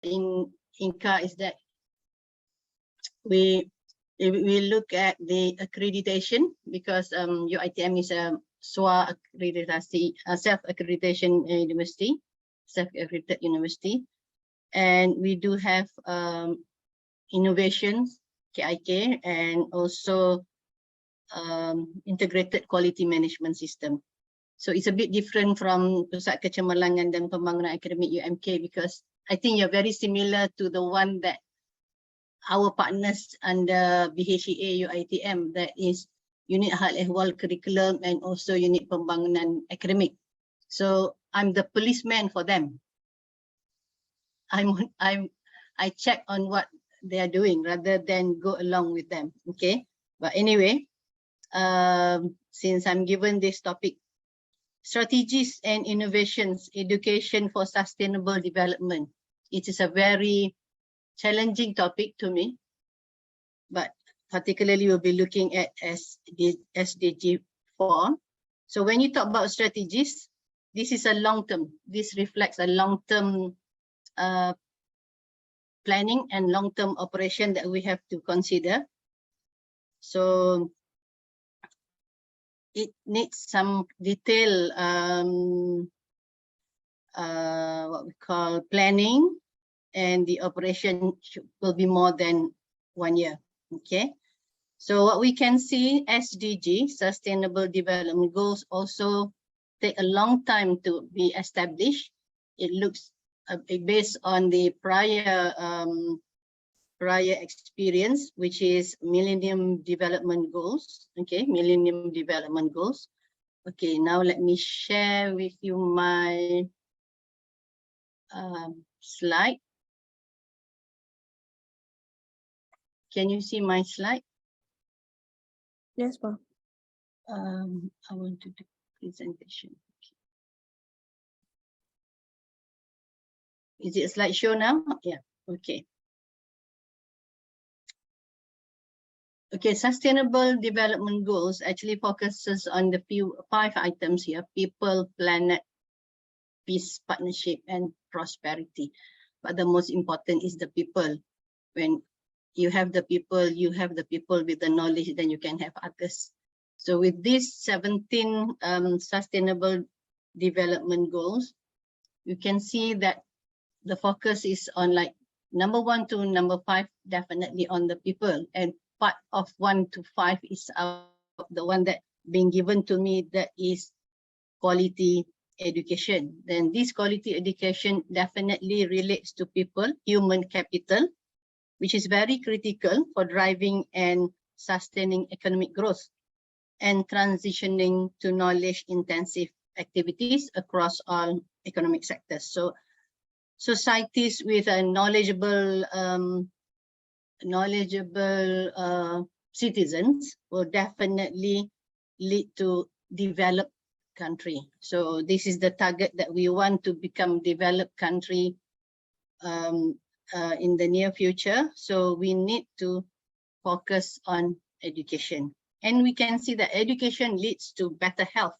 in INCA is that we look at the accreditation, because UITM is a SWA accreditation, self-accreditation university, self-accredited university, and we do have innovations, KIK, and also integrated quality management system. So it's a bit different from Pusat Kecemerlangan dan Pembangunan Akademik UMK, because I think you're very similar to the one that our partners under BHEA UITM, that is Unit Hal Ehwal Curriculum and also Unit Pembangunan Akademik. So I'm the policeman for them. I check on what they are doing rather than go along with them. Okay, but anyway, since I'm given this topic, strategies and innovations, education for sustainable development. It is a very challenging topic to me, but particularly we'll be looking at SDG 4. So when you talk about strategies, this is a long-term. This reflects a long-term planning and long-term operation that we have to consider. So it needs some detail, what we call planning, and the operation will be more than 1 year. Okay, so what we can see, SDG, Sustainable Development Goals, also take a long time to be established. It looks based on the prior experience, which is Millennium Development Goals. Okay, Millennium Development Goals. Okay, now let me share with you my slide. Can you see my slide? Yes, ma'am. I want to do presentation. Is it a slideshow now? Yeah, okay. Okay, Sustainable Development Goals actually focuses on the 5 items here: people, planet, peace, partnership, and prosperity. But the most important is the people. When you have the people with the knowledge, then you can have others. So with these 17 Sustainable Development Goals, you can see that the focus is on, like, number 1 to number 5, definitely on the people, and part of 1 to 5 is the one that being given to me, that is quality education. Then this quality education definitely relates to people, human capital, which is very critical for driving and sustaining economic growth and transitioning to knowledge intensive activities across all economic sectors. So societies with a knowledgeable citizens will definitely lead to developed country. So this is the target, that we want to become developed country in the near future. So we need to focus on education, and we can see that education leads to better health.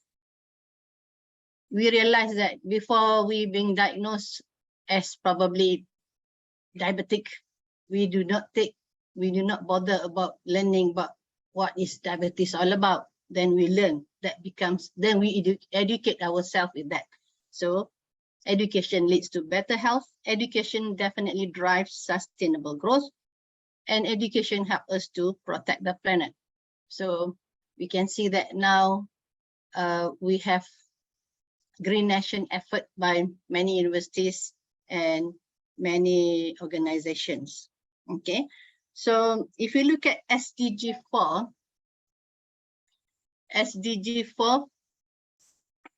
We realize that before we being diagnosed as probably diabetic, we do not bother about learning about what is diabetes all about. Then we learn, that becomes, then we educate ourselves with that. So education leads to better health. Education definitely drives sustainable growth, and education helps us to protect the planet. So we can see that now we have Green Nation effort by many universities and many organizations. Okay, so if you look at SDG 4, SDG 4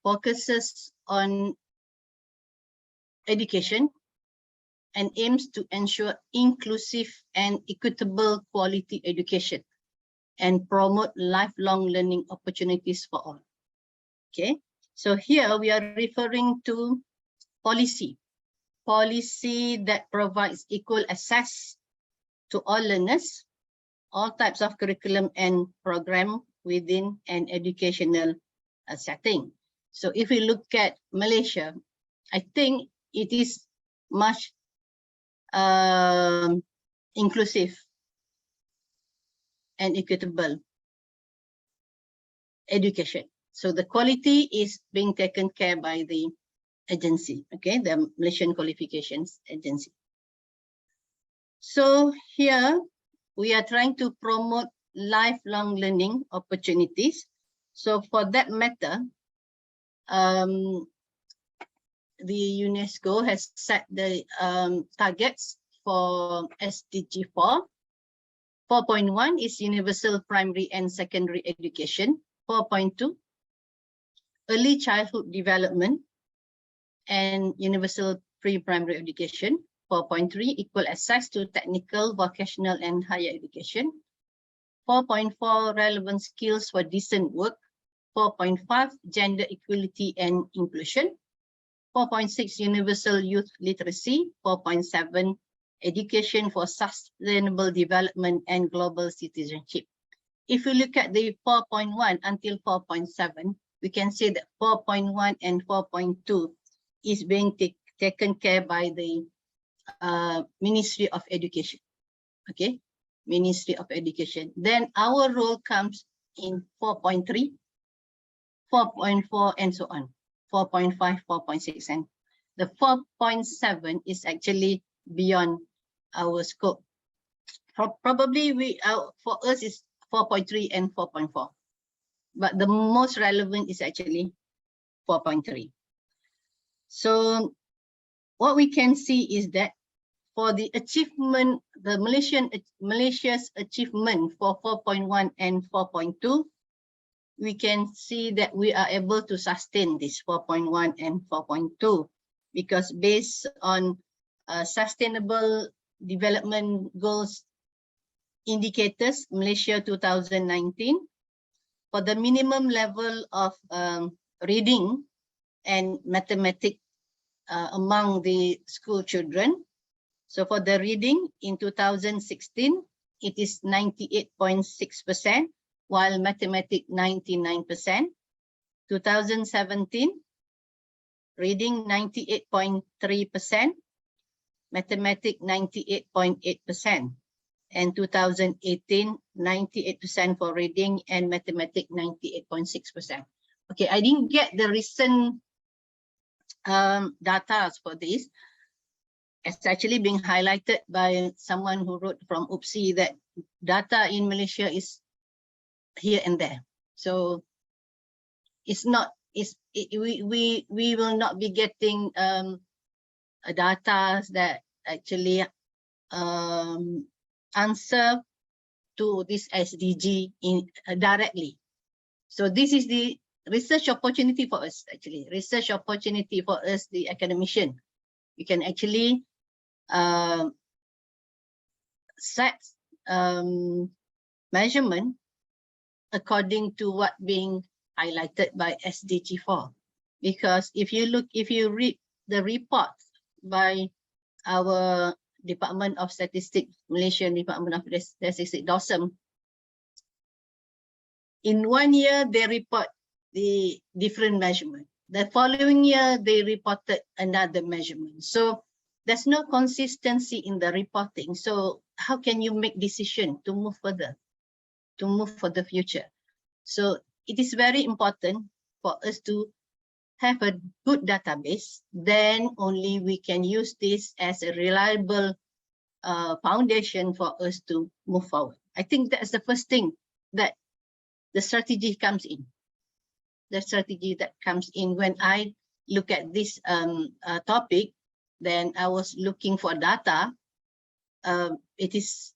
focuses on education and aims to ensure inclusive and equitable quality education and promote lifelong learning opportunities for all. Okay, so here we are referring to policy that provides equal access to all learners, all types of curriculum and program within an educational setting. So if we look at Malaysia, I think it is much inclusive and equitable education. So the quality is being taken care by the agency, okay, the Malaysian Qualifications Agency. So here we are trying to promote lifelong learning opportunities. So for that matter, the UNESCO has set the targets for SDG 4. 4.1 is universal primary and secondary education. 4.2, early childhood development and universal pre-primary education. 4.3, equal access to technical, vocational and higher education. 4.4, relevant skills for decent work. 4.5, gender equality and inclusion. 4.6, universal youth literacy. 4.7, education for sustainable development and global citizenship. If you look at the 4.1 until 4.7, we can say that 4.1 and 4.2 is being taken care by the Ministry of Education. Okay, Ministry of Education. Then our role comes in 4.3, 4.4 and so on. 4.5, 4.6 and the 4.7 is actually beyond our scope. Probably for us is 4.3 and 4.4, but the most relevant is actually 4.3. So what we can see is that for the achievement, the Malaysia's achievement for 4.1 and 4.2, we can see that we are able to sustain this 4.1 and 4.2 because based on Sustainable Development Goals Indicators, Malaysia 2019, for the minimum level of reading and mathematics among the school children. So for the reading in 2016, it is 98.6%, while mathematics 99%. 2017, reading 98.3%, mathematics 98.8%. And 2018, 98% for reading and mathematics 98.6%. Okay, I didn't get the recent data for this. It's actually being highlighted by someone who wrote from UPSI that data in Malaysia is here and there. So it's not, we will not be getting data that actually answer to this SDG directly. So this is the research opportunity for us, actually. Research opportunity for us, the academician. We can actually set measurement according to what being highlighted by SDG 4. Because if you read the report by our Department of Statistics, Malaysian Department of Statistics, DOSM, in 1 year they report the different measurement. The following year they reported another measurement. So there's no consistency in the reporting. So how can you make decision to move further, to move for the future? So it is very important for us to have a good database. Then only we can use this as a reliable foundation for us to move forward. I think that's the first thing that the strategy comes in. The strategy that comes in when I look at this topic, then I was looking for data. It is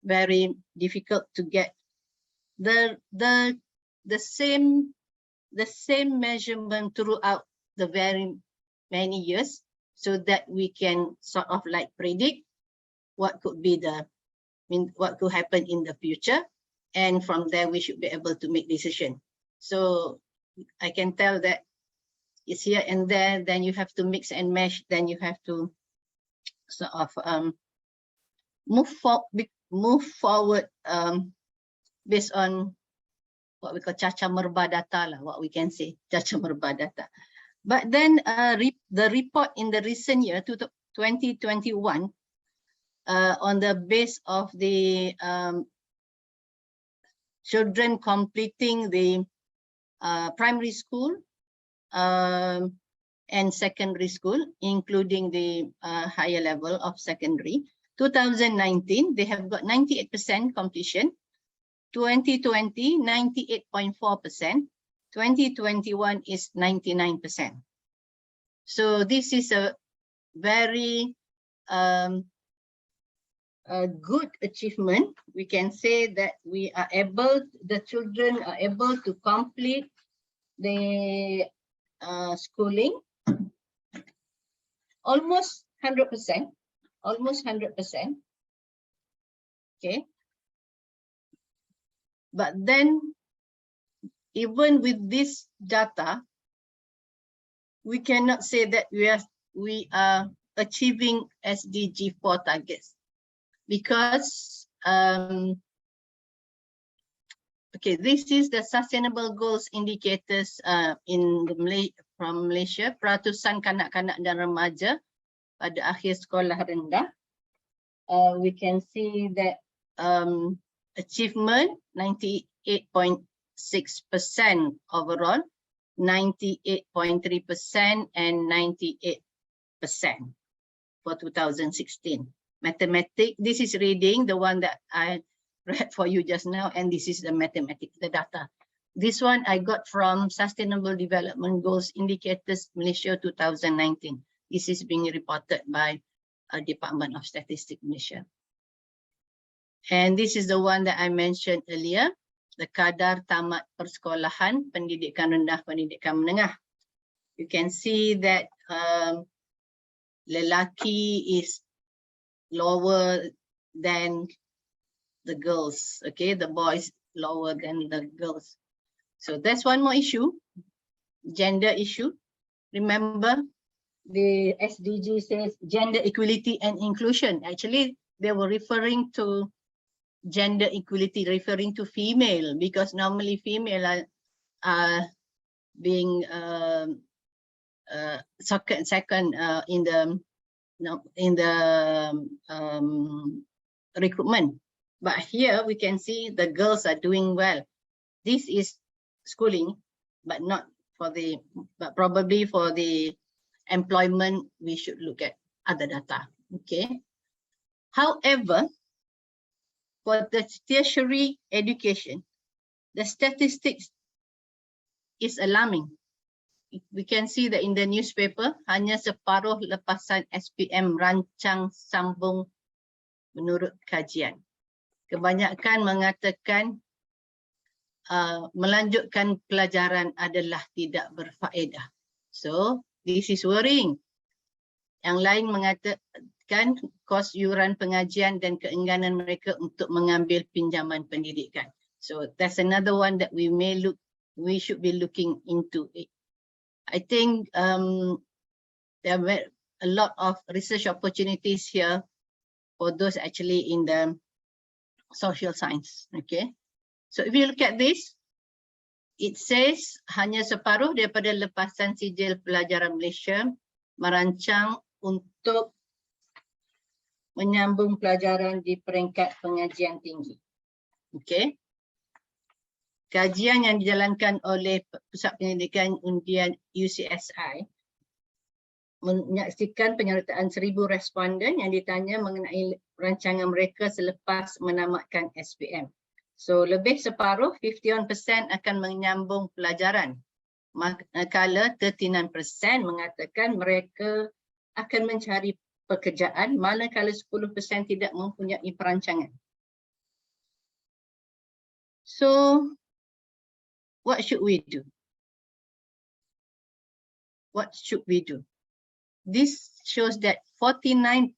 very difficult to get the same measurement throughout the very many years, so that we can sort of like predict what could be what could happen in the future, and from there we should be able to make decision. So I can tell that it's here and there, then you have to mix and match, then you have to sort of move forward based on what we call Kecemerlangan data lah, what we can say, Kecemerlangan data. But then the report in the recent year, 2021, on the base of the children completing the primary school and secondary school, including the higher level of secondary. 2019, they have got 98% completion. 2020, 98.4%. 2021 is 99%. So this is a very a good achievement. We can say that we are able, the children are able to complete the schooling almost 100%, almost 100%. Okay. But then, even with this data, we cannot say that we are achieving SDG 4 targets, because okay, this is the Sustainable Goals Indicators from Malaysia, peratusan kanak-kanak dan remaja pada akhir sekolah rendah. We can see that achievement 98.6% overall, 98.3% and 98% for 2016. Mathematics, this is reading, the one that I read for you just now, and this is the mathematics, the data. This one I got from Sustainable Development Goals Indicators Malaysia 2019. This is being reported by Department of Statistics Malaysia. And this is the one that I mentioned earlier, the kadar tamat persekolahan, pendidikan rendah, pendidikan menengah. You can see that lelaki is lower than the girls, okay? The boys lower than the girls. So that's one more issue, gender issue. Remember, the SDG says gender equality and inclusion. Actually, they were referring to gender equality, referring to female, because normally female are being second in the recruitment. But here we can see the girls are doing well. This is schooling, but not for the, but probably for the employment, we should look at other data. Okay. However, for the tertiary education, the statistics is alarming. We can see that in the newspaper, hanya separuh lepasan SPM rancang sambung menurut kajian. Kebanyakan mengatakan melanjutkan pelajaran adalah tidak berfaedah. So, this is worrying. Yang lain mengatakan kos yuran pengajian dan keengganan mereka untuk mengambil pinjaman pendidikan. So, that's another one that we should be looking into it. I think there are a lot of research opportunities here for those actually in the social science. Okay. So if you look at this, it says hanya separuh daripada lepasan sijil pelajaran Malaysia merancang untuk menyambung pelajaran di peringkat pengajian tinggi. Okay. Kajian yang dijalankan oleh Pusat Penyelidikan Undian UCSI menyaksikan penyertaan 1,000 responden yang ditanya mengenai rancangan mereka selepas menamatkan SPM. So lebih separuh, 51% akan menyambung pelajaran. Manakala 39% mengatakan mereka akan mencari pekerjaan, manakala 10% tidak mempunyai perancangan. So what should we do? What should we do? This shows that 49%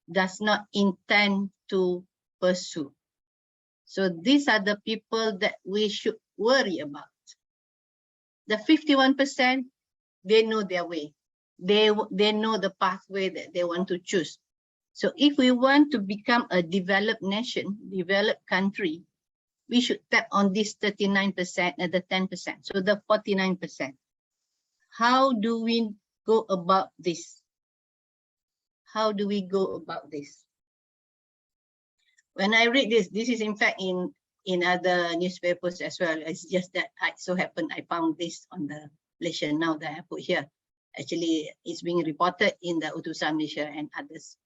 does not intend to pursue. So these are the people that we should worry about. The 51%, they know their way. They know the pathway that they want to choose. So if we want to become a developed nation, developed country, we should tap on this 39% and the 10%, so the 49%. how do we go about this? How do we go about this? When I read this is in fact in other newspapers as well. It's just that I so happened I found this on the Malaysia Now that I put here. Actually, it's being reported in the Utusan Malaysia and others.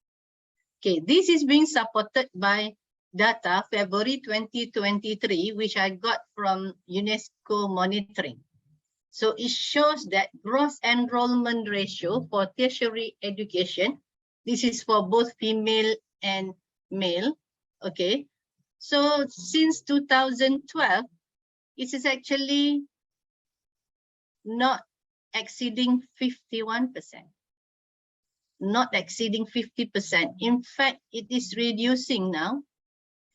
Okay, this is being supported by data February 2023, which I got from UNESCO monitoring. So it shows that gross enrollment ratio for tertiary education, this is for both female and male, okay. So since 2012, it is actually not exceeding 51%. Not exceeding 50%. In fact, it is reducing now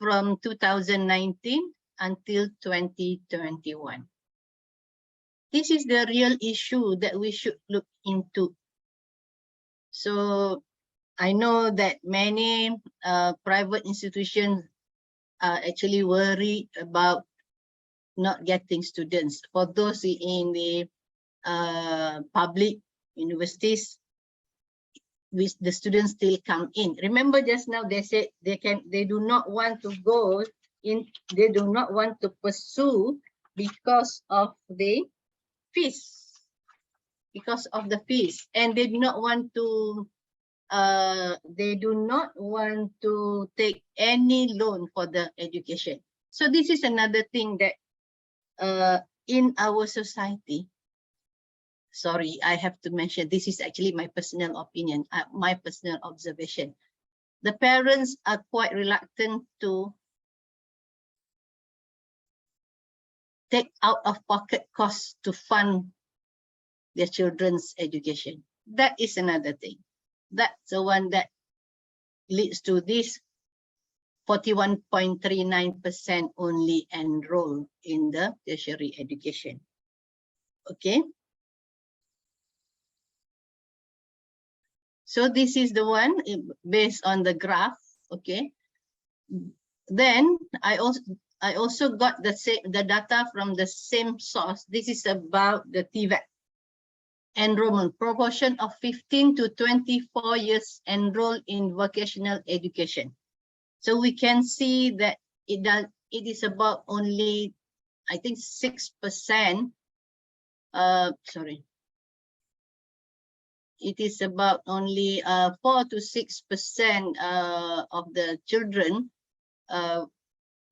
from 2019 until 2021. This is the real issue that we should look into. So I know that many private institutions are actually worried about not getting students. For those in the public universities, which the students still come in. Remember just now they said they do not want to go in, they do not want to pursue because of the fees, and they do not want to take any loan for the education. So this is another thing that in our society, sorry, I have to mention, this is actually my personal opinion, my personal observation. The parents are quite reluctant to take out of pocket costs to fund their children's education. That is another thing. That's the one that leads to this 41.39% only enroll in the tertiary education. Okay. So this is the one based on the graph. Okay. Then I also got the data from the same source. This is about the TVET enrollment proportion of 15 to 24 years enrolled in vocational education. So we can see that it is about only, I think 6%. It is about only 4 to 6% of the children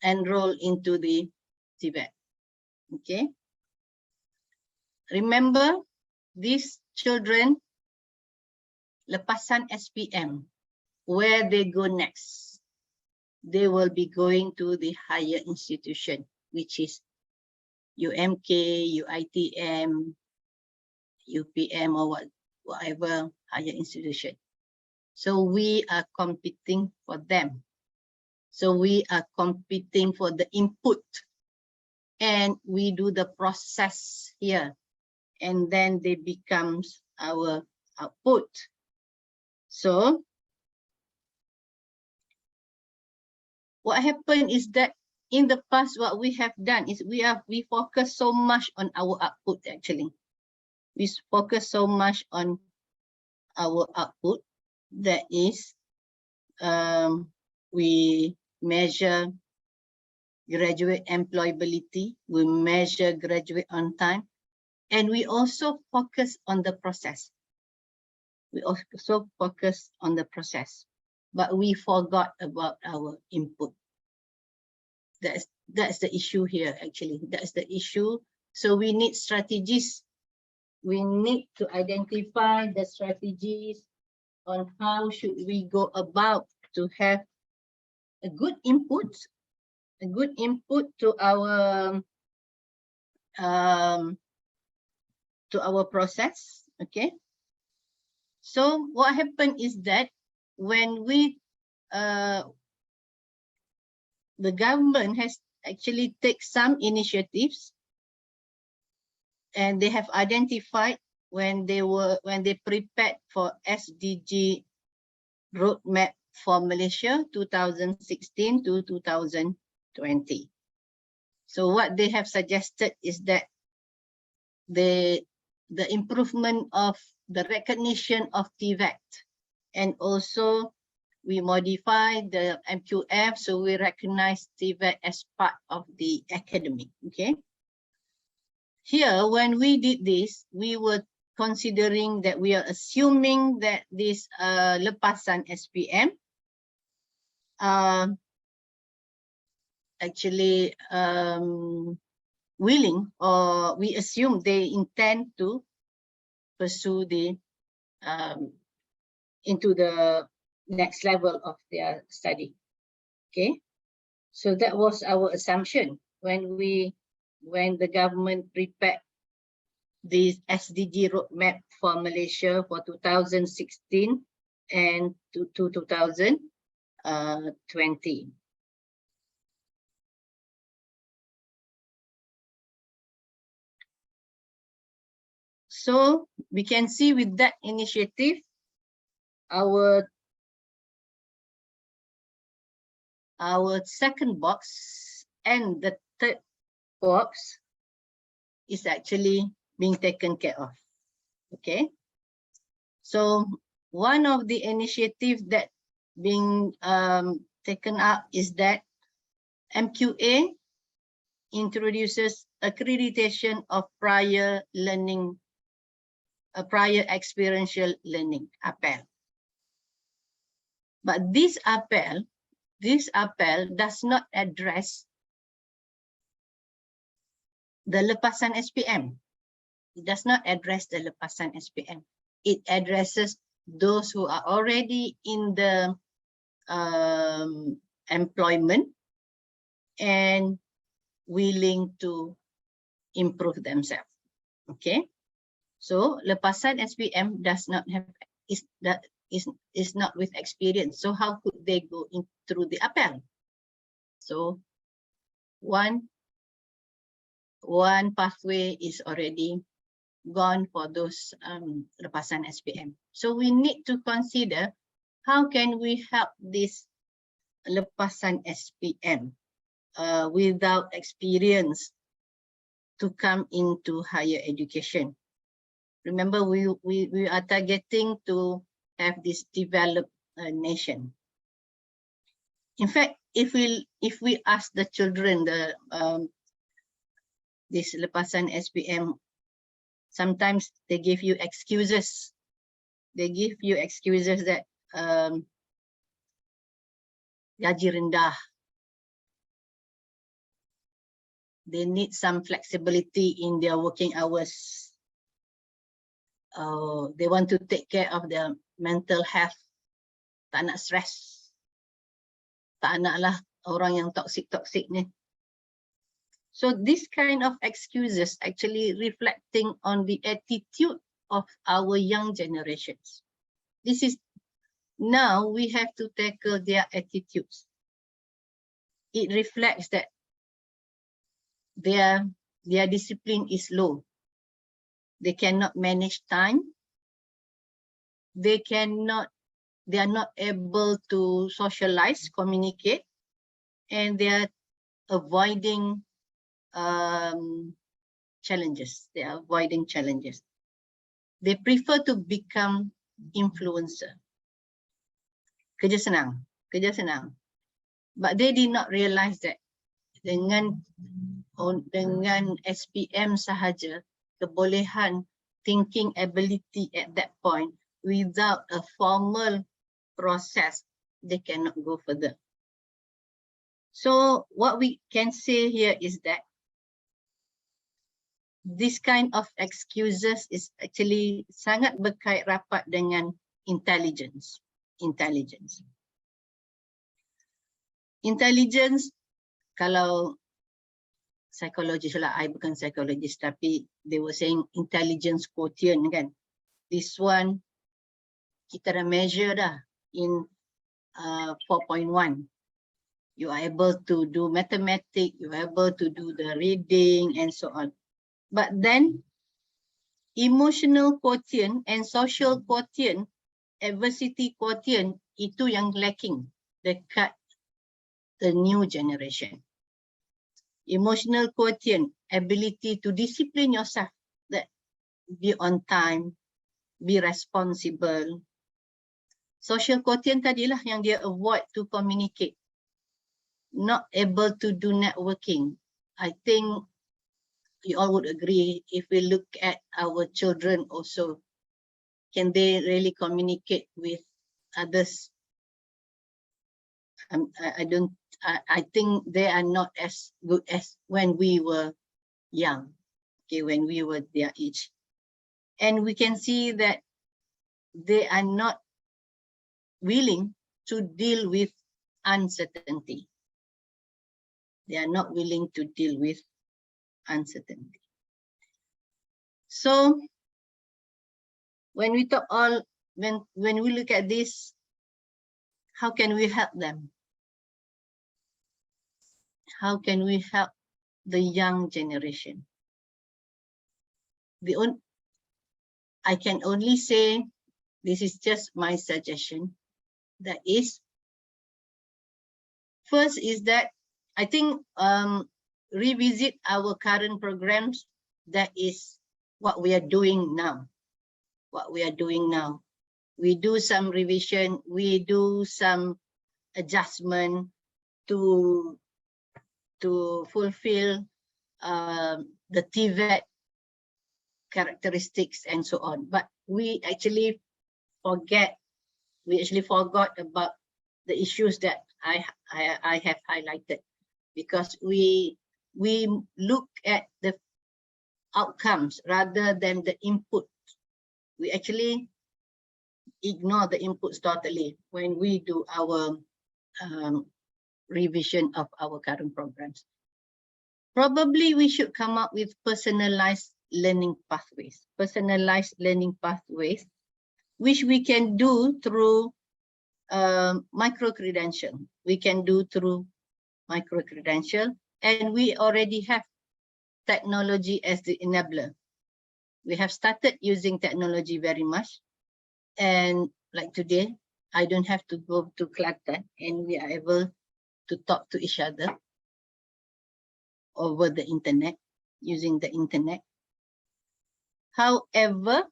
enroll into the TVET. Okay. Remember, these children, lepasan SPM, where they go next? They will be going to the higher institution, which is UMK, UITM, UPM, or whatever higher institution. So we are competing for them. So we are competing for the input, and we do the process here, and then they becomes our output. So what happened is that in the past, what we have done is we focus so much on our output. Actually, we focus so much on our output, that is we measure graduate employability, we measure graduate on time, and we also focus on the process. We also focus on the process, but we forgot about our input. That's the issue here, actually. That's the issue. So we need strategies. We need to identify the strategies on how should we go about to have a good input to our process. Okay. So what happened is that when we the government has actually taken some initiatives, and they have identified when they prepared for SDG roadmap for Malaysia 2016 to 2020. So what they have suggested is that the the improvement of the recognition of TVET, and also we modify the MQF, so we recognize TVET as part of the academic. Okay. Here, when we did this, we were considering that we are assuming that this lepasan SPM actually willing, or we assume they intend to pursue the into the next level of their study. Okay, so that was our assumption when the government prepared this SDG roadmap for Malaysia for 2016 and to 2020. So we can see with that initiative, our second box and the third box is actually being taken care of. Okay. So one of the initiatives that being taken up is that MQA introduces accreditation of prior learning, prior experiential learning, APEL. But this APEL does not address the lepasan SPM. It does not address the lepasan SPM. It addresses those who are already in the employment and willing to improve themselves. Okay, so lepasan SPM does not have is not with experience. So how could they go in through the APEL? So one pathway is already gone for those lepasan SPM. So we need to consider how can we help this lepasan SPM without experience to come into higher education. Remember, we are targeting to have this developed nation. In fact, if we ask the children this lepasan SPM, sometimes they give you excuses. They give you excuses that gaji rendah. They need some flexibility in their working hours. They want to take care of their mental health. Tak nak stress. Tak naklah orang yang toxic ni. So this kind of excuses actually reflecting on the attitude of our young generations. This is now we have to tackle their attitudes. It reflects that their discipline is low. They cannot manage time. They are not able to socialize, communicate, and they are avoiding challenges. They are avoiding challenges. They prefer to become influencer. Kerja senang. But they did not realize that dengan SPM sahaja, kebolehan thinking ability at that point, without a formal process, they cannot go further. So what we can say here is that this kind of excuses is actually sangat berkait rapat dengan intelligence. Intelligence, kalau psychologist lah, I bukan psychologist, tapi they were saying intelligence quotient kan. This one kita dah measure dah in 4.1. You are able to do mathematics, you are able to do the reading and so on. But then emotional quotient and social quotient, adversity quotient, itu yang lacking dekat the new generation. Emotional quotient, ability to discipline yourself, that be on time, be responsible. Social quotient tadilah yang dia avoid to communicate, not able to do networking. I think you all would agree if we look at our children also, can they really communicate with others? I think they are not as good as when we were young, okay, when we were their age. And we can see that they are not willing to deal with uncertainty. They are not willing to deal with uncertainty. So when we talk all, when we look at this, how can we help them? How can we help the young generation? I can only say, this is just my suggestion, that is, first is that I think revisit our current programs. That is what we are doing now. What we are doing now. We do some revision, we do some adjustment to fulfill the TVET characteristics and so on. But we actually forgot about the issues that I have highlighted, because we look at the outcomes rather than the input. We actually ignore the inputs totally when we do our revision of our current programs. Probably we should come up with personalized learning pathways. Personalized learning pathways, which we can do through micro-credential. We can do through micro-credential, and we already have technology as the enabler. We have started using technology very much. And like today, I don't have to go to Kelantan, and we are able to talk to each other over the internet, using the internet. However,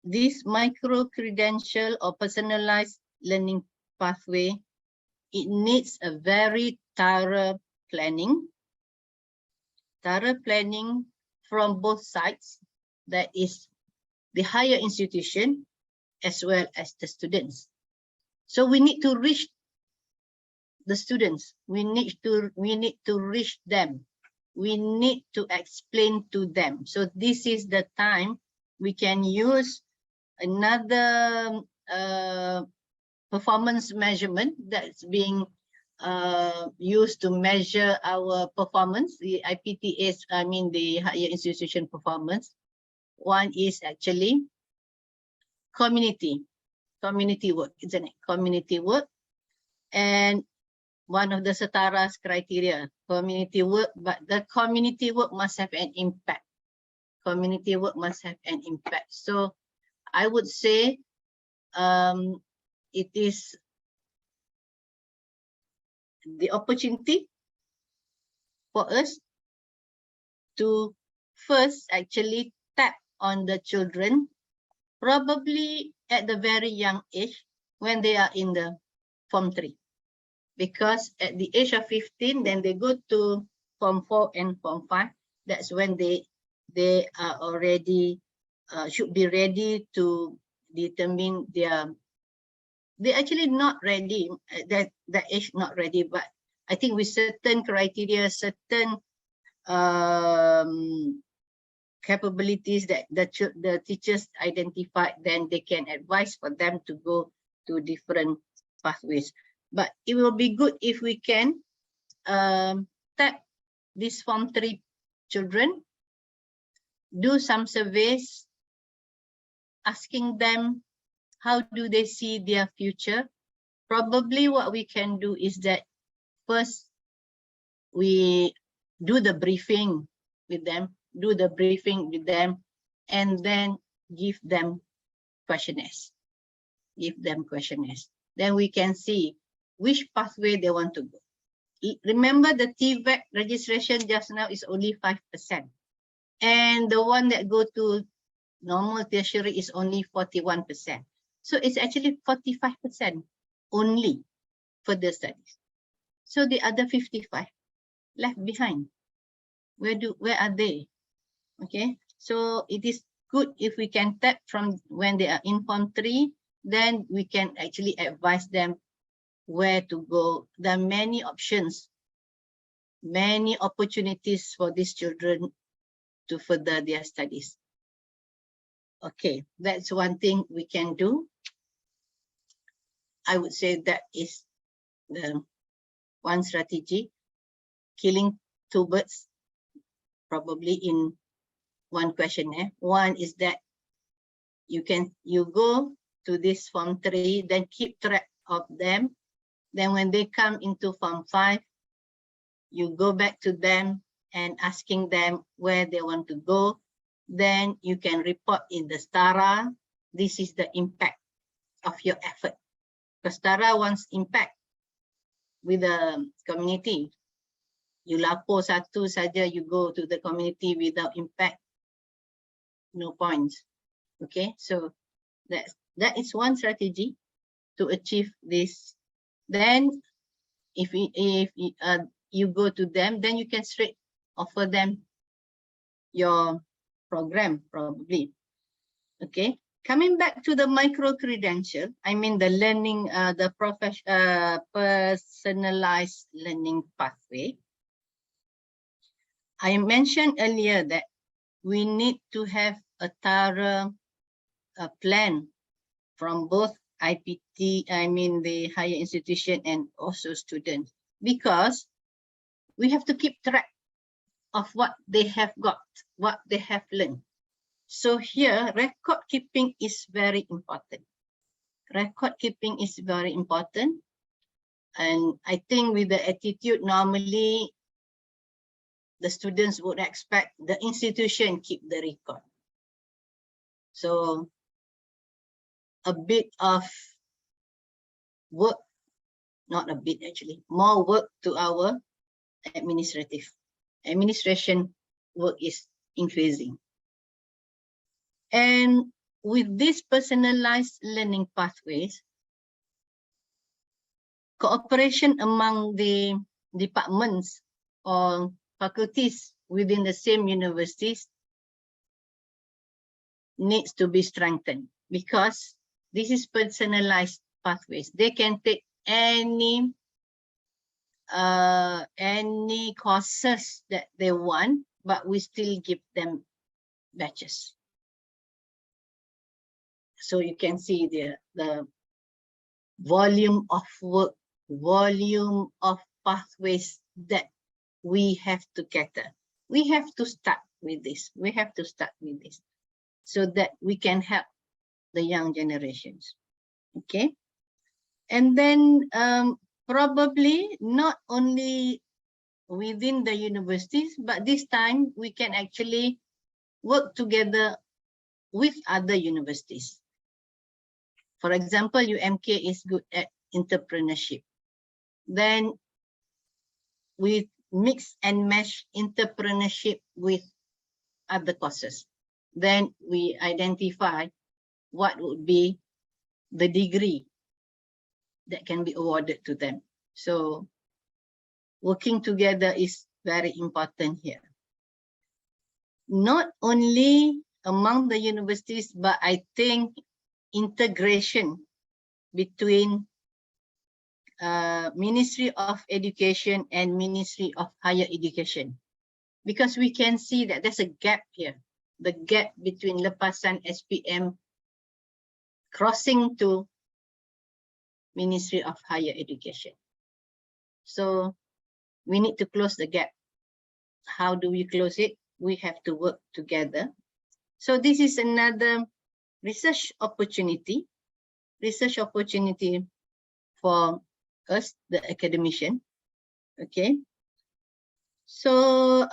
this micro-credential or personalized learning pathway, it needs a very thorough planning from both sides, that is the higher institution as well as the students. So we need to reach the students. We need to reach them. We need to explain to them. So this is the time we can use another performance measurement that's being used to measure our performance, the IPTAs, I mean the higher institution performance. One is actually community work, isn't it? Community work. And one of the Setara's criteria, community work, but the community work must have an impact. Community work must have an impact. So I would say it is the opportunity for us to first actually tap on the children, probably at the very young age when they are in the Form 3. Because at the age of 15, then they go to Form 4 and Form 5. That's when they are already should be ready to determine they're actually not ready, that age not ready, but I think with certain criteria, certain capabilities that the teachers identified, then they can advise for them to go to different pathways. But it will be good if we can tap these Form 3 children, do some surveys, asking them how do they see their future. Probably what we can do is that first we do the briefing with them, and then give them questionnaires. Then we can see which pathway they want to go. remember the TVET registration just now is only 5%. And the one that go to normal tertiary is only 41%. So it's actually 45% only for the studies. So the other 55 left behind. Where are they? Okay, so it is good if we can tap from when they are in Form 3, then we can actually advise them where to go. There are many options, many opportunities for these children to further their studies. Okay, that's one thing we can do. I would say that is the one strategy, killing two birds probably in one questionnaire. One is that you go to this Form 3, then keep track of them. Then when they come into Form 5, you go back to them and asking them where they want to go. Then you can report in the STARA. This is the impact of your effort. Because STARA wants impact with the community. You lapor satu saja, you go to the community without impact, no points. Okay, so that is one strategy to achieve this. Then if you go to them, then you can straight offer them your program probably. Okay, coming back to the micro credential, I mean the learning, the personalized learning pathway. I mentioned earlier that we need to have a thorough plan from both IPT, I mean the higher institution, and also students, because we have to keep track of what they have got, what they have learned. So here, record keeping is very important. Record keeping is very important. And I think with the attitude, normally the students would expect the institution keep the record. So a bit of work, not a bit actually, more work to our administration work is increasing. And with these personalized learning pathways, cooperation among the departments or faculties within the same universities needs to be strengthened, because this is personalized pathways. They can take any courses that they want, but we still give them batches. So you can see the volume of work, volume of pathways that we have to cater. We have to start with this. We have to start with this so that we can help the young generations. Okay. And then probably not only within the universities, but this time we can actually work together with other universities. For example, UMK is good at entrepreneurship. Then we mix and match entrepreneurship with other courses. Then we identify what would be the degree that can be awarded to them. So working together is very important here. Not only among the universities, but I think integration between Ministry of Education and Ministry of Higher Education, because we can see that there's a gap here, the gap between Lepasan SPM crossing to Ministry of Higher Education. So we need to close the gap. How do we close it? We have to work together. So this is another research opportunity for us, the academician. Okay. So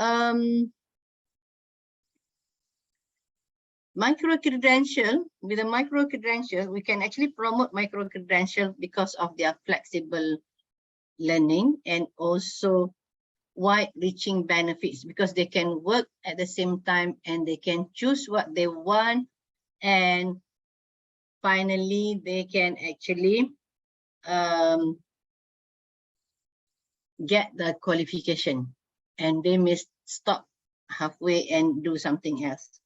micro-credential, with a micro-credential, we can actually promote micro-credential because of their flexible learning and also wide-reaching benefits, because they can work at the same time and they can choose what they want, and finally they can actually get the qualification, and they may stop halfway and do something else.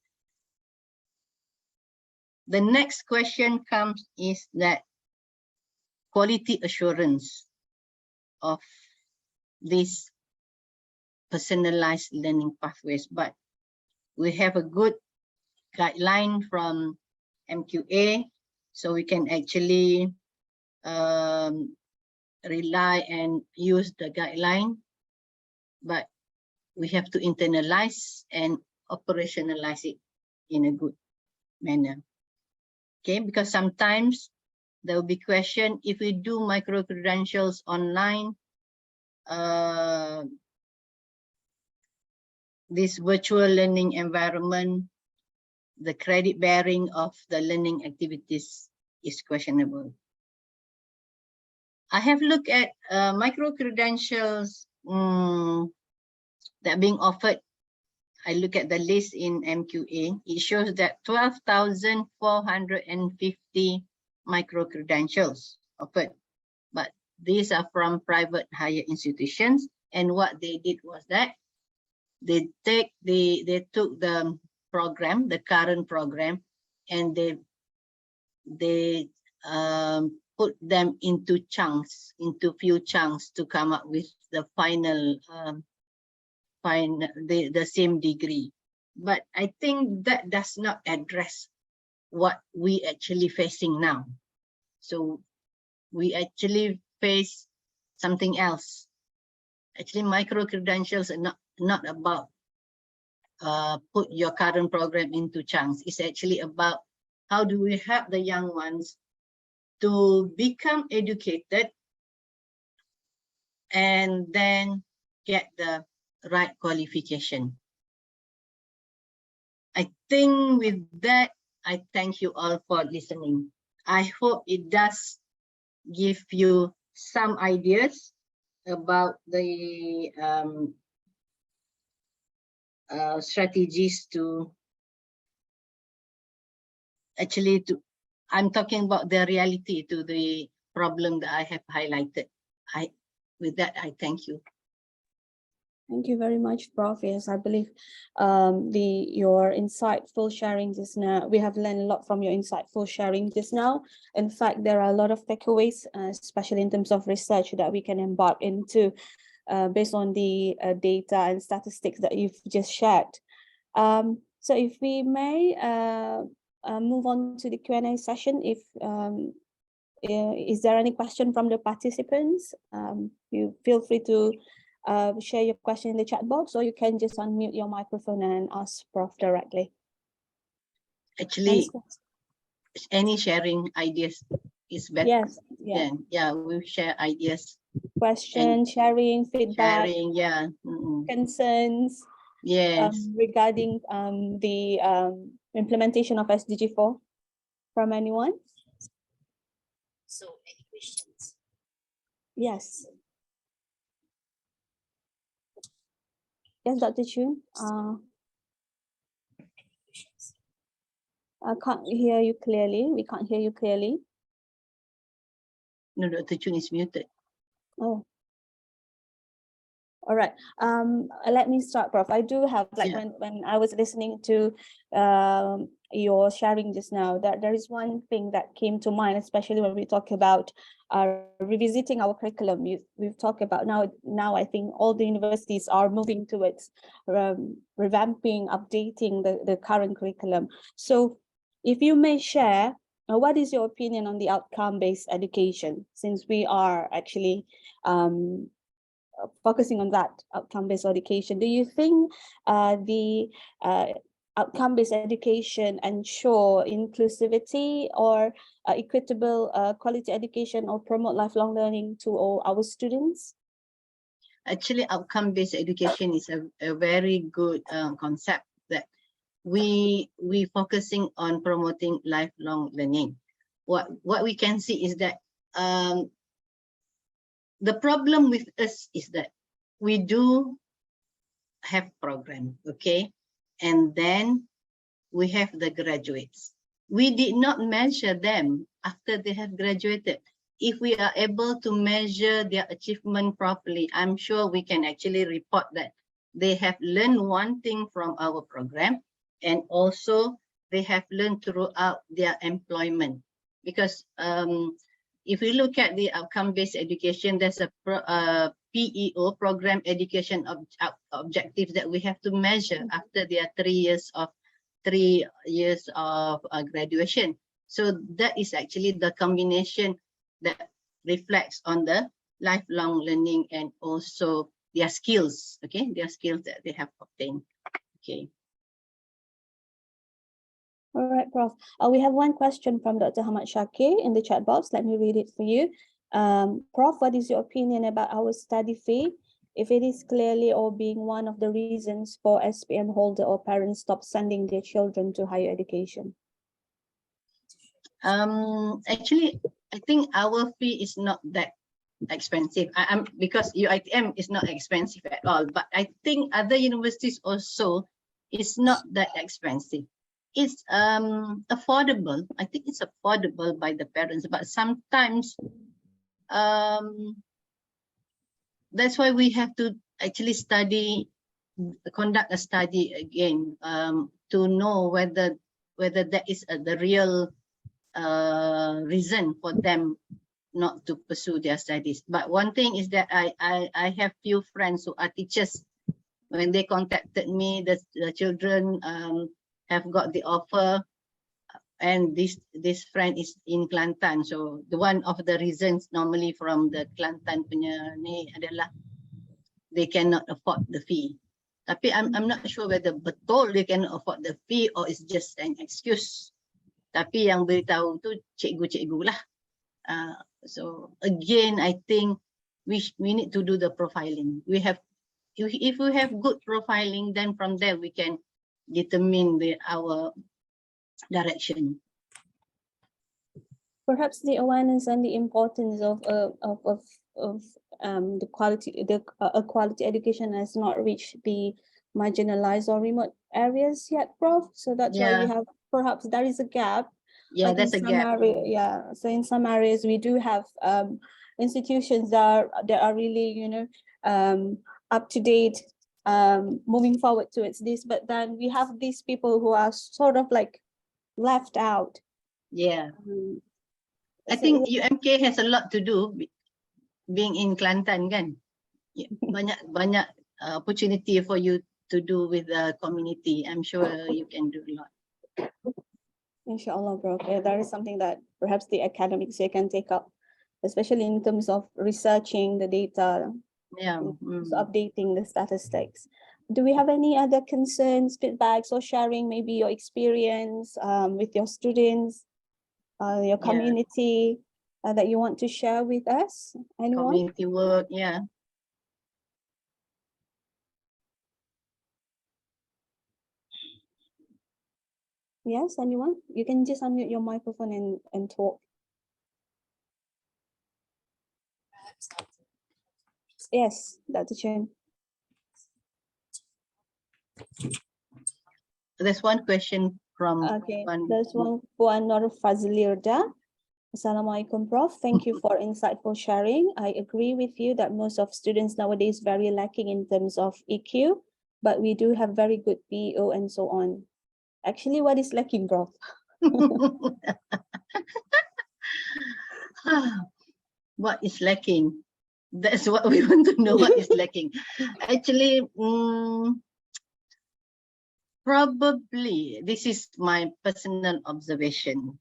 The next question comes is that quality assurance of these personalized learning pathways, but we have a good guideline from MQA, so we can actually rely and use the guideline, but we have to internalize and operationalize it in a good manner. Okay, because sometimes there will be question, if we do micro-credentials online, this virtual learning environment, the credit bearing of the learning activities is questionable. I have looked at micro-credentials that are being offered. I look at the list in MQA. It shows that 12,450 micro-credentials offered, but these are from private higher institutions. And what they did was that they took the program, the current program, and they put them into chunks, into few chunks, to come up with the final the same degree. But I think that does not address what we actually facing now. So we actually face something else. Actually, micro-credentials are not about put your current program into chunks. It's actually about how do we help the young ones to become educated and then get the right qualification. I think with that, I thank you all for listening. I hope it does give you some ideas about the strategies to actually I'm talking about the reality to the problem that I have highlighted. With that, I thank you. Thank you very much, Prof. Yes, I believe your insightful sharing just now, we have learned a lot from your insightful sharing just now. In fact, there are a lot of takeaways, especially in terms of research that we can embark into based on the data and statistics that you've just shared. So if we may move on to the Q&A session, is there any question from the participants? You feel free to share your question in the chat box, or you can just unmute your microphone and ask Prof directly. Actually, any sharing ideas is better. Yes, yeah, we'll share ideas. Question, sharing, feedback, sharing, yeah. Concerns, yes, regarding the implementation of SDG 4 from anyone? So any questions? Yes. Yes, Dr. Chun. I can't hear you clearly. We can't hear you clearly. No, Dr. Chun is muted. Oh. All right. Let me start, Prof. I do have, like, when I was listening to your sharing just now, that there is one thing that came to mind, especially when we talk about revisiting our curriculum. We've talked about now I think all the universities are moving towards revamping, updating the current curriculum. So if you may share, what is your opinion on the outcome-based education, since we are actually focusing on that outcome-based education? Do you think the outcome-based education ensure inclusivity or equitable quality education, or promote lifelong learning to all our students? Actually, outcome-based education is a very good concept that we focusing on promoting lifelong learning. What we can see is that the problem with us is that we do have program, okay? And then we have the graduates. We did not measure them after they have graduated. If we are able to measure their achievement properly, I'm sure we can actually report that they have learned one thing from our program, and also they have learned throughout their employment. Because if we look at the outcome-based education, there's a PEO, program education objectives, that we have to measure after their 3 years of graduation. So that is actually the combination that reflects on the lifelong learning and also their skills, okay, their skills that they have obtained. Okay. All right, Prof. We have one question from Dr. Hamad Shakir in the chat box. Let me read it for you. Prof, what is your opinion about our study fee? If it is clearly or being one of the reasons for SPM holder or parents stop sending their children to higher education? Actually, I think our fee is not that expensive. Because UiTM is not expensive at all, but I think other universities also is not that expensive. It's affordable. I think it's affordable by the parents, but sometimes that's why we have to actually conduct a study again to know whether that is the real reason for them not to pursue their studies. But one thing is that I have few friends who are teachers. When they contacted me, the children have got the offer, and this friend is in Kelantan. So the one of the reasons normally from the Kelantan punya ni adalah they cannot afford the fee. Tapi I'm not sure whether betul they cannot afford the fee or it's just an excuse. Tapi yang beritahu tu cikgu-cikgu lah. So again, I think we need to do the profiling. If we have good profiling, then from there we can determine our direction. Perhaps the awareness and the importance of the quality education has not reached the marginalized or remote areas yet, Prof. So that's why we have, perhaps there is a gap. Yeah, that's a gap. So in some areas we do have institutions that are really, up to date, moving forward towards this, but then we have these people who are sort of like left out. Yeah. I think UMK has a lot to do being in Kelantan, kan? Banyak opportunity for you to do with the community. I'm sure you can do a lot. Inshallah, bro. Okay, that is something that perhaps the academics here can take up, especially in terms of researching the data, so updating the statistics. Do we have any other concerns, feedbacks, or sharing maybe your experience with your students, your community that you want to share with us? Anyone? Community work, yeah. Yes, anyone? You can just unmute your microphone and talk. Yes, Dr. Chen. There's one question from there's one Nur Fazlirda. Assalamualaikum, Prof. Thank you for insightful sharing. I agree with you that most of students nowadays very lacking in terms of EQ, but we do have very good PEO and so on. Actually, what is lacking, Prof? What is lacking? That's what we want to know. What is lacking? Actually, probably this is my personal observation.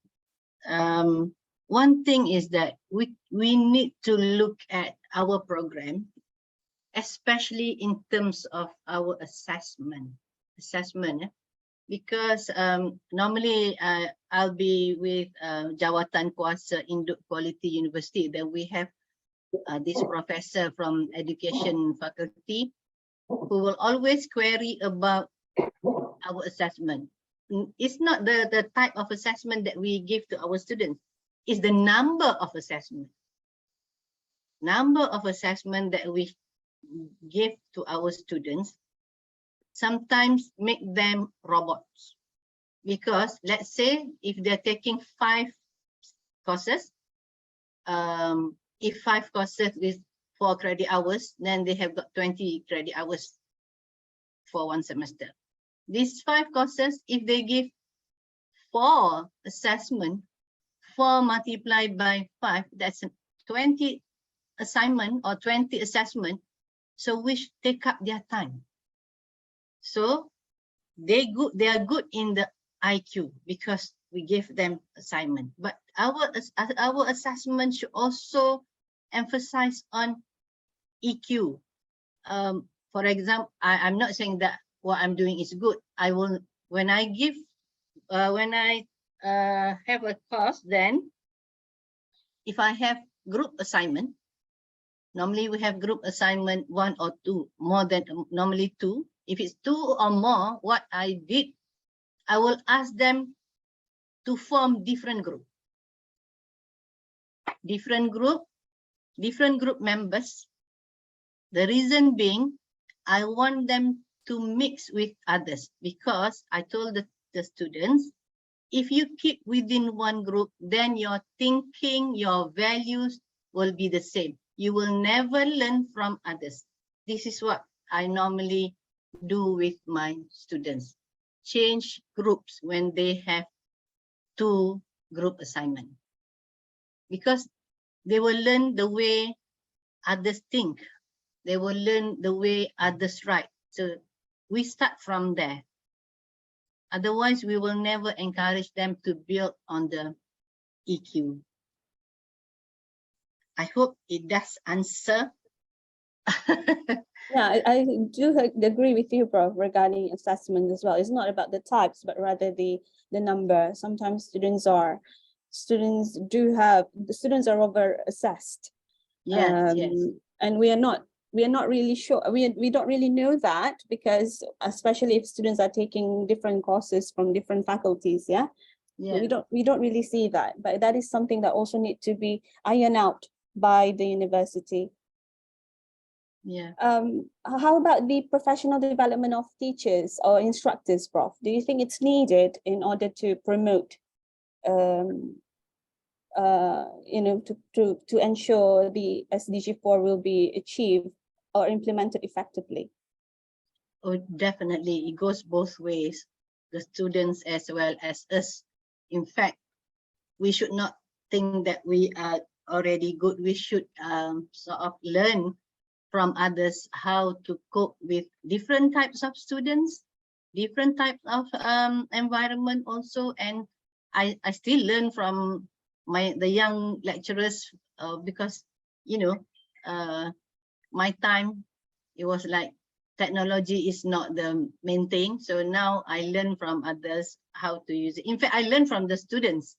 One thing is that we need to look at our program, especially in terms of our assessment. Because normally I'll be with Jawatan Kuasa Induk Quality University. Then we have this professor from education faculty who will always query about our assessment. It's not the type of assessment that we give to our students. It's the number of assessment. number of assessment that we give to our students sometimes make them robots. Because let's say if they're taking 5 courses, if 5 courses with 4 credit hours, then they have got 20 credit hours for 1 semester. These 5 courses, if they give 4 assessment, 4 multiplied by 5, that's 20 assignment or 20 assessment, so which take up their time. So they are good in the IQ because we give them assignment, but our assessment should also emphasize on EQ. For example, I'm not saying that what I'm doing is good. I will, when I give, when I have a course, then if I have group assignment, normally we have group assignment 1 or 2, more than normally 2. If it's 2 or more, what I did, I will ask them to form different group. Different group members. The reason being, I want them to mix with others, because I told the students, if you keep within one group, then your thinking, your values will be the same. You will never learn from others. This is what I normally do with my students. Change groups when they have 2 group assignment, because they will learn the way others think. They will learn the way others write. So we start from there. Otherwise, we will never encourage them to build on the EQ. I hope it does answer. Yeah, I do agree with you, Prof, regarding assessment as well. It's not about the types, but rather the number. Sometimes students are over assessed. Yes, yes. And we are not really sure. We don't really know that, because especially if students are taking different courses from different faculties, yeah. Yeah. So we don't really see that, but that is something that also need to be ironed out by the university. Yeah. How about the professional development of teachers or instructors, Prof? Do you think it's needed in order to promote, to ensure the SDG 4 will be achieved or implemented effectively? Oh, definitely. It goes both ways, the students as well as us. In fact, we should not think that we are already good. We should sort of learn from others how to cope with different types of students, different types of environment also. And I still learn from the young lecturers, because, you know, my time, it was like technology is not the main thing. So now I learn from others how to use it. In fact, I learn from the students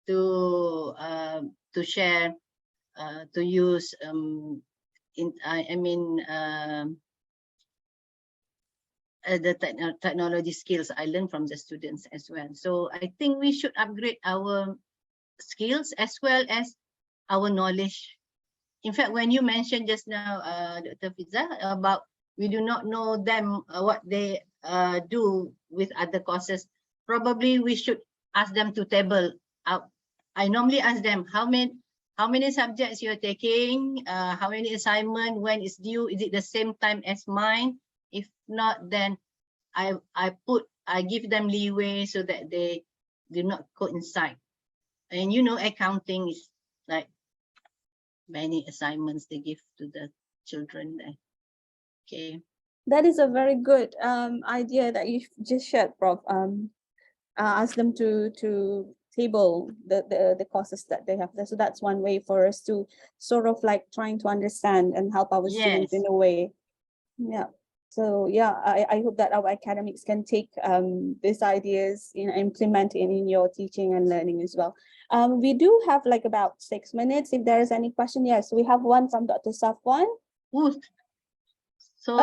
to share, to use the technology skills. I learn from the students as well. So I think we should upgrade our skills as well as our knowledge. In fact, when you mentioned just now, Dr. Fiza, about we do not know them, what they do with other courses, probably we should ask them to table out. I normally ask them, how many subjects you're taking, how many assignment, when it's due, is it the same time as mine? If not, then I give them leeway so that they do not coincide. And you know, accounting is like many assignments they give to the children there. Okay. That is a very good idea that you just shared, Prof. Ask them to table the courses that they have. So that's one way for us to sort of like trying to understand and help our students in a way. Yeah. So yeah, I hope that our academics can take these ideas, implement in your teaching and learning as well. We do have like about 6 minutes. If there is any question, yes, we have one from Dr. Safwan. Ooh. So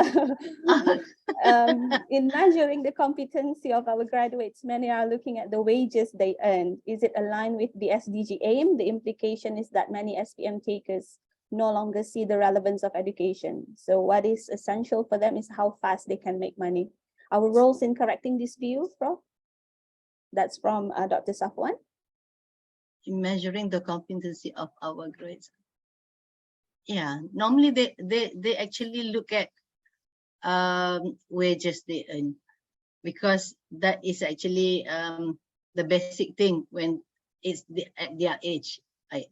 in measuring the competency of our graduates, many are looking at the wages they earn. Is it aligned with the SDG aim? The implication is that many SPM takers no longer see the relevance of education. So what is essential for them is how fast they can make money. Our roles in correcting this view, Prof? That's from Dr. Safwan. In measuring the competency of our grades. Yeah, normally they actually look at wages they earn, because that is actually the basic thing when it's at their age. Right?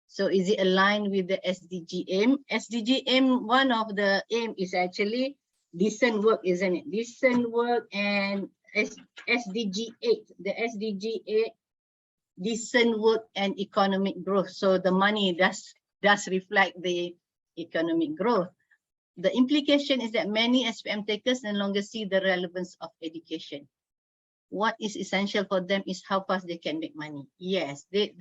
So is it aligned with the SDG aim? SDG aim, one of the aim is actually decent work, isn't it? Decent work, and SDG 8, the SDG 8, decent work and economic growth. So the money does reflect the economic growth. The implication is that many SPM takers no longer see the relevance of education. What is essential for them is how fast they can make money. Yes, they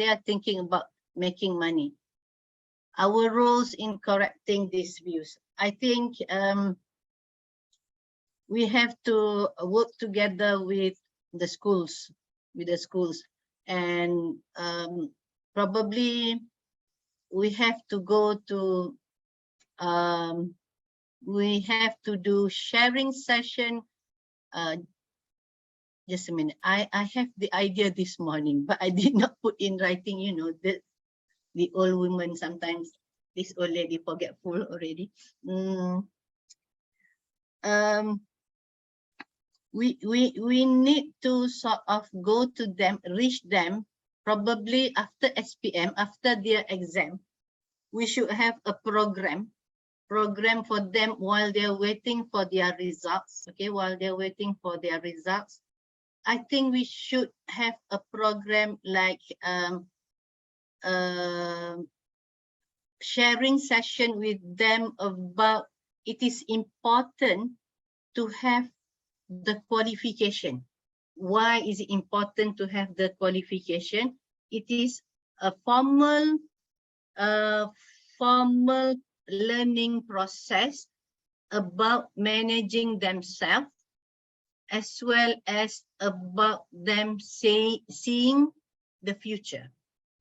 are thinking about making money. Our roles in correcting these views, I think we have to work together with the schools, and probably we have to go to we have to do sharing session. Just a minute, I have the idea this morning, but I did not put in writing. You know, the old woman sometimes, this old lady forgetful already. We need to sort of go to them, reach them, probably after SPM, after their exam. We should have a program for them while they're waiting for their results. Okay, while they're waiting for their results, I think we should have a program like sharing session with them about it is important to have the qualification. Why is it important to have the qualification? It is a formal learning process about managing themselves, as well as about them seeing the future.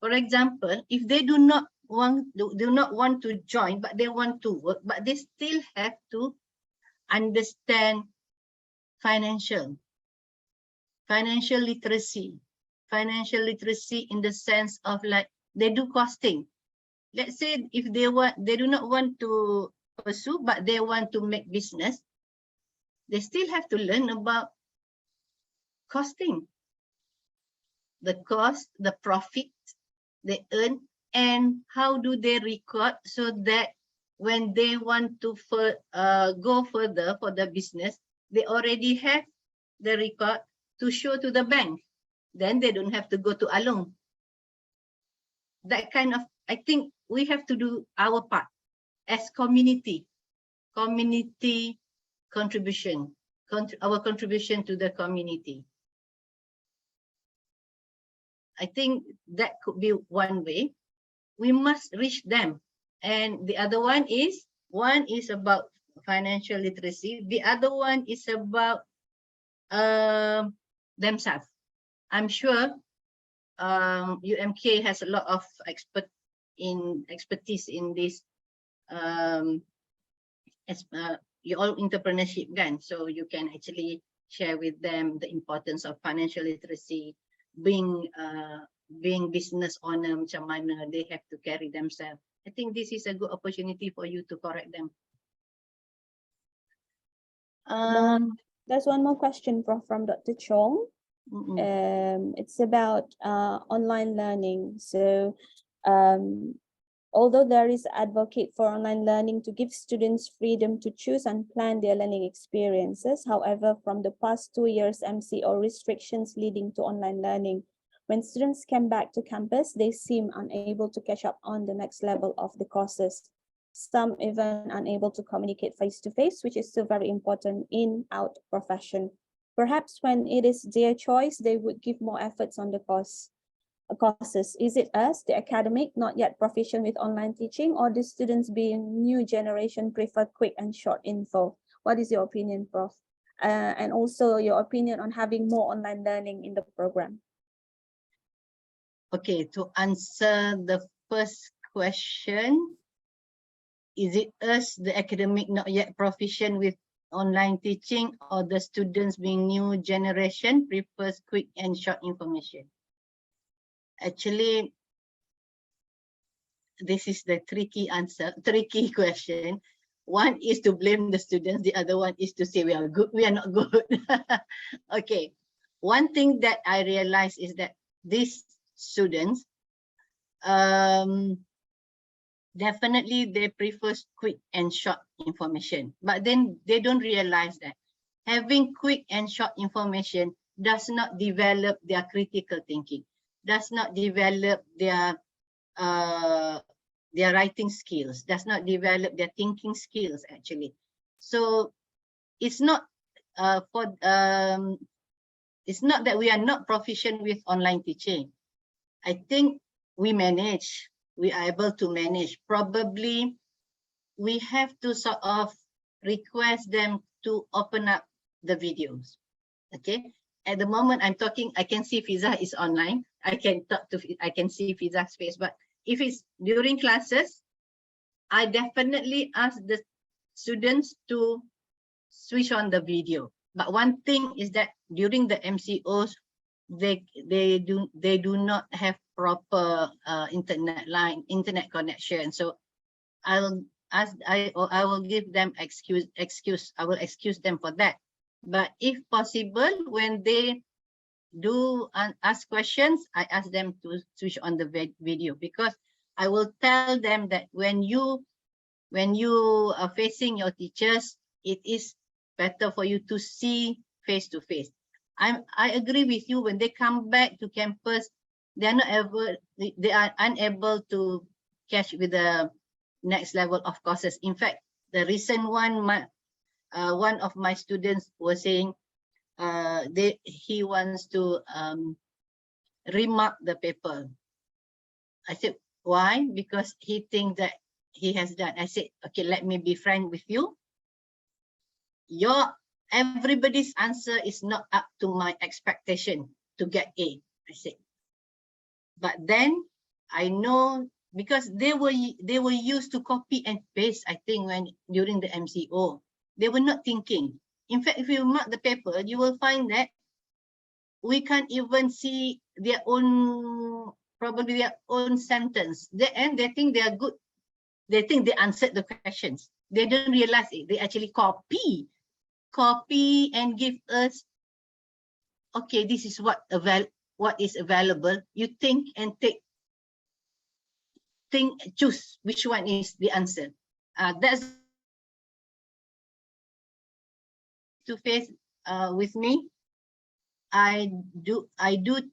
For example, if they do not want to join, but they want to work, but they still have to understand financial literacy in the sense of like they do costing. Let's say if they do not want to pursue, but they want to make business, they still have to learn about costing, the cost, the profit they earn, and how do they record, so that when they want to go further for the business, they already have the record to show to the bank. Then they don't have to go to Along. That kind of, I think we have to do our part as community contribution, our contribution to the community. I think that could be one way. We must reach them. And the other one is about financial literacy. The other one is about themselves. I'm sure UMK has a lot of expertise in this you all entrepreneurship kan, so you can actually share with them the importance of financial literacy, being business owner, macam mana they have to carry themselves. I think this is a good opportunity for you to correct them. There's one more question from Dr. Chong. It's about online learning. So although there is advocate for online learning to give students freedom to choose and plan their learning experiences, however, from the past 2 years, MCO restrictions leading to online learning, when students came back to campus, they seem unable to catch up on the next level of the courses. Some even unable to communicate face-to-face, which is still very important in out profession. Perhaps when it is their choice, they would give more efforts on the courses. Is it us, the academic, not yet proficient with online teaching, or the students being new generation prefer quick and short info? What is your opinion, Prof? And also your opinion on having more online learning in the program. Okay, to answer the first question. Is it us, the academic, not yet proficient with online teaching, or the students being new generation prefers quick and short information? Actually, this is the tricky question. One is to blame the students, the other one is to say we are good, we are not good. Okay, one thing that I realized is that these students, definitely they prefer quick and short information, but then they don't realize that having quick and short information does not develop their critical thinking, does not develop their writing skills, does not develop their thinking skills actually. So it's not it's not that we are not proficient with online teaching. I think we manage, we are able to manage. Probably we have to sort of request them to open up the videos. Okay, at the moment I'm talking, I can see Fiza is online. I can see Fiza's face, but if it's during classes, I definitely ask the students to switch on the video. But one thing is that during the MCOs, they do not have proper internet connection. So I will give them excuse. I will excuse them for that. But if possible, when they do ask questions, I ask them to switch on the video, because I will tell them that when you are facing your teachers, it is better for you to see face to face. I agree with you. When they come back to campus, they are unable to catch with the next level of courses. In fact, the recent one, one of my students was saying he wants to remark the paper. I said, why? Because he thinks that he has done. I said, okay, let me be frank with you. Everybody's answer is not up to my expectation to get A. I said, but then I know, because they were used to copy and paste. I think during the MCO, they were not thinking. In fact, if you mark the paper, you will find that we can't even see their own, probably their own sentence. And they think they are good. They think they answered the questions. They don't realize it. They actually copy and give us, okay, this is what is available. You think and choose which one is the answer. That's to face with me. I do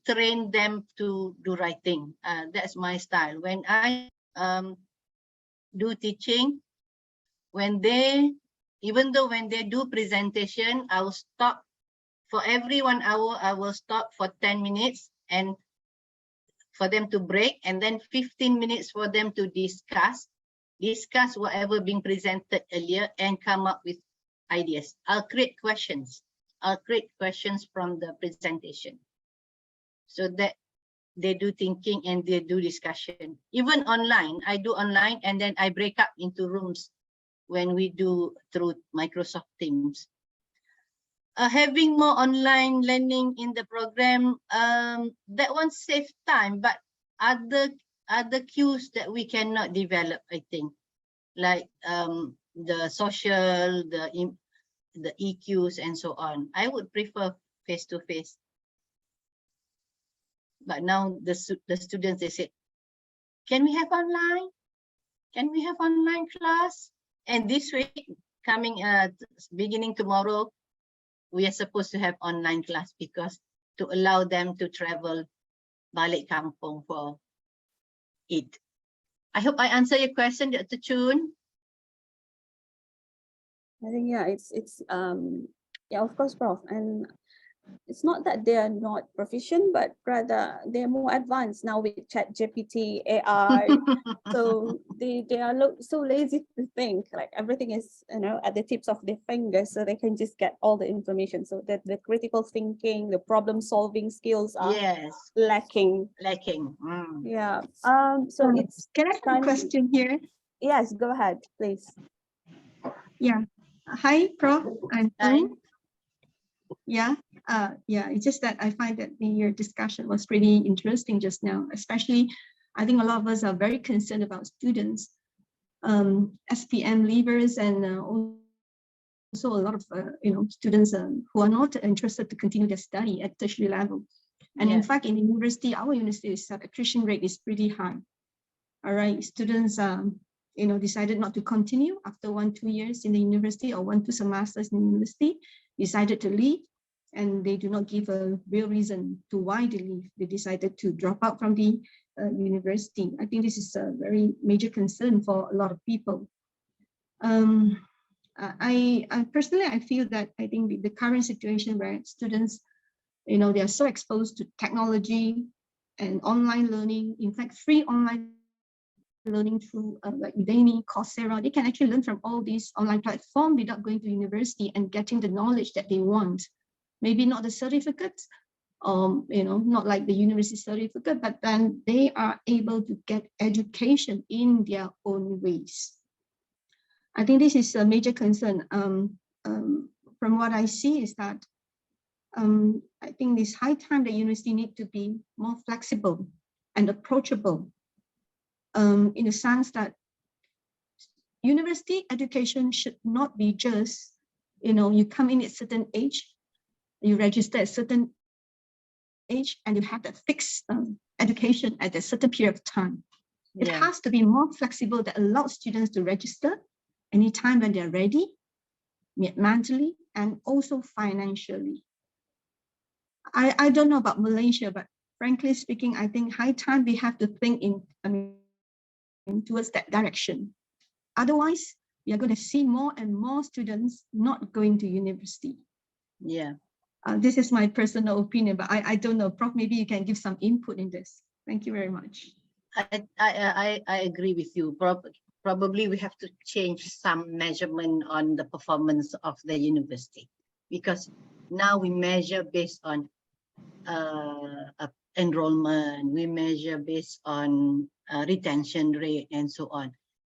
train them to do writing. That's my style. When I do teaching, even though when they do presentation, I will stop for every 1 hour. I will stop for 10 minutes and for them to break, and then 15 minutes for them to discuss whatever being presented earlier and come up with ideas. I'll create questions. From the presentation, so that they do thinking and they do discussion. Even online, I do online, and then I break up into rooms when we do through Microsoft Teams. Having more online learning in the program, that one saves time, but other cues that we cannot develop, I think, like the social, the EQs and so on. I would prefer face-to-face. But now the students, they say, can we have online? Can we have online class? And this week, beginning tomorrow, we are supposed to have online class, because to allow them to travel balik kampung for Eid. I hope I answer your question, Dr. Chun. I think, yeah, it's yeah, of course, Prof. And it's not that they are not proficient, but rather they're more advanced now with ChatGPT, AI. So they are so lazy to think, like everything is, you know, at the tips of their fingers, so they can just get all the information. So that the critical thinking, the problem solving skills are Yes, lacking. lacking. Yeah. So it's Can I have a question here? Yes, go ahead, please. Yeah. Hi, Prof. I'm Hi. Peng. Yeah. Yeah. It's just that I find that your discussion was pretty interesting just now. Especially, I think a lot of us are very concerned about students, SPM leavers, and also a lot of students who are not interested to continue their study at tertiary level. And in fact, in university, our university's attrition rate is pretty high. All right, students decided not to continue after 1-2 years in the university, or 1-2 semesters in the university, decided to leave, and they do not give a real reason to why they leave. They decided to drop out from the university. I think this is a very major concern for a lot of people. I personally, I feel that I think the current situation where students, they are so exposed to technology and online learning, in fact, free online learning through like Udemy, Coursera, they can actually learn from all these online platforms without going to university and getting the knowledge that they want. Maybe not the certificates, not like the university certificate, but then they are able to get education in their own ways. I think this is a major concern. From what I see is that I think it's high time the university need to be more flexible and approachable, in the sense that university education should not be just, you come in at a certain age, you register at a certain age, and you have that fixed education at a certain period of time. It has to be more flexible, that allows students to register anytime when they're ready, mentally and also financially. I don't know about Malaysia, but frankly speaking, I think high time we have to think towards that direction. Otherwise, we are going to see more and more students not going to university. Yeah. This is my personal opinion, but I don't know, Prof, maybe you can give some input in this. Thank you very much. I agree with you. Probably we have to change some measurement on the performance of the university, because now we measure based on enrollment, we measure based on retention rate and so on.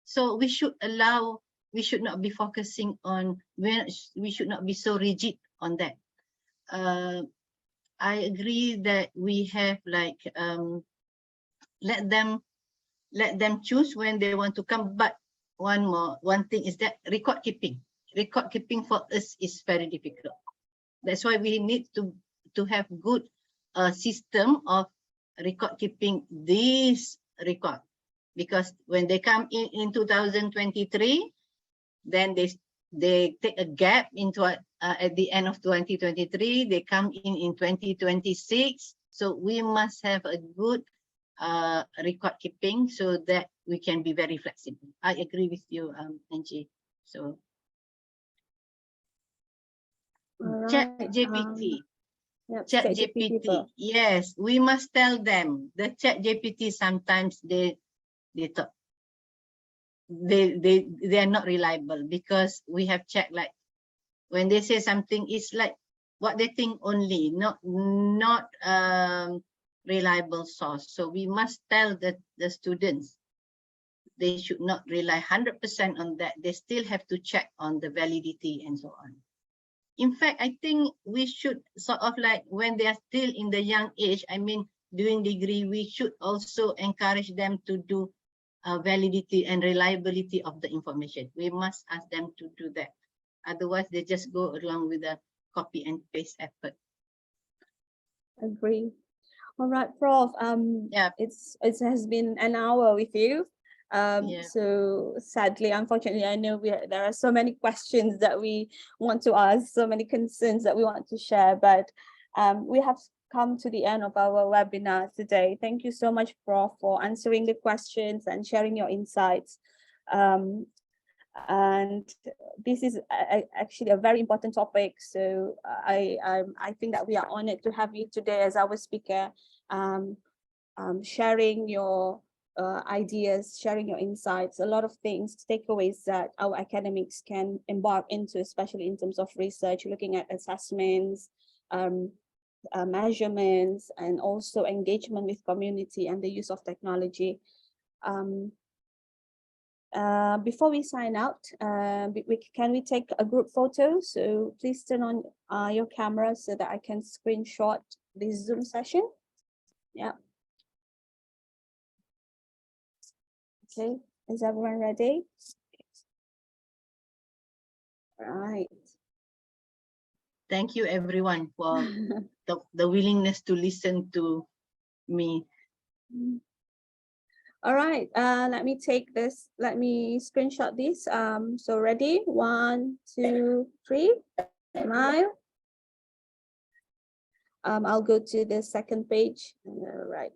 So we should not be focusing on, we should not be so rigid on that. I agree that we have like let them choose when they want to come. But one thing is that record keeping for us is very difficult. That's why we need to have good system of record keeping this record, because when they come in 2023, then they take a gap into at the end of 2023, they come in 2026. So we must have a good record keeping so that we can be very flexible. I agree with you, Angie. So ChatGPT. ChatGPT. Yes, we must tell them the ChatGPT sometimes they are not reliable, because we have checked, like when they say something, it's like what they think only, not reliable source. So we must tell the students they should not rely 100% on that. They still have to check on the validity and so on. In fact, I think we should sort of like, when they are still in the young age, I mean, doing degree, we should also encourage them to do validity and reliability of the information. We must ask them to do that. Otherwise, they just go along with the copy and paste effort. Agree. All right, Prof. Yeah. It has been an hour with you. So sadly, unfortunately, I know there are so many questions that we want to ask, so many concerns that we want to share, but we have come to the end of our webinar today. Thank you so much, Prof, for answering the questions and sharing your insights. And this is actually a very important topic. So I think that we are honored to have you today as our speaker, sharing your ideas, sharing your insights, a lot of things, takeaways that our academics can embark into, especially in terms of research, looking at assessments, measurements, and also engagement with community and the use of technology. Before we sign out, can we take a group photo? So please turn on your camera so that I can screenshot this Zoom session. Yeah. Okay, is everyone ready? Right. Thank you everyone for the willingness to listen to me. All right, let me take this, let me screenshot this. So ready, 1, 2, 3, smile. I'll go to the second page. All right.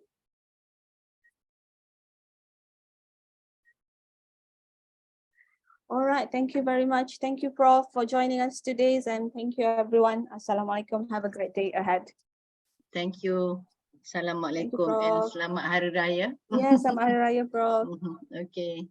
All right, thank you very much. Thank you, Prof, for joining us today, and thank you, everyone. Assalamualaikum. Have a great day ahead. Thank you. Assalamualaikum and Prof. selamat Hari Raya. Yes, selamat Hari Raya, Prof. Okay.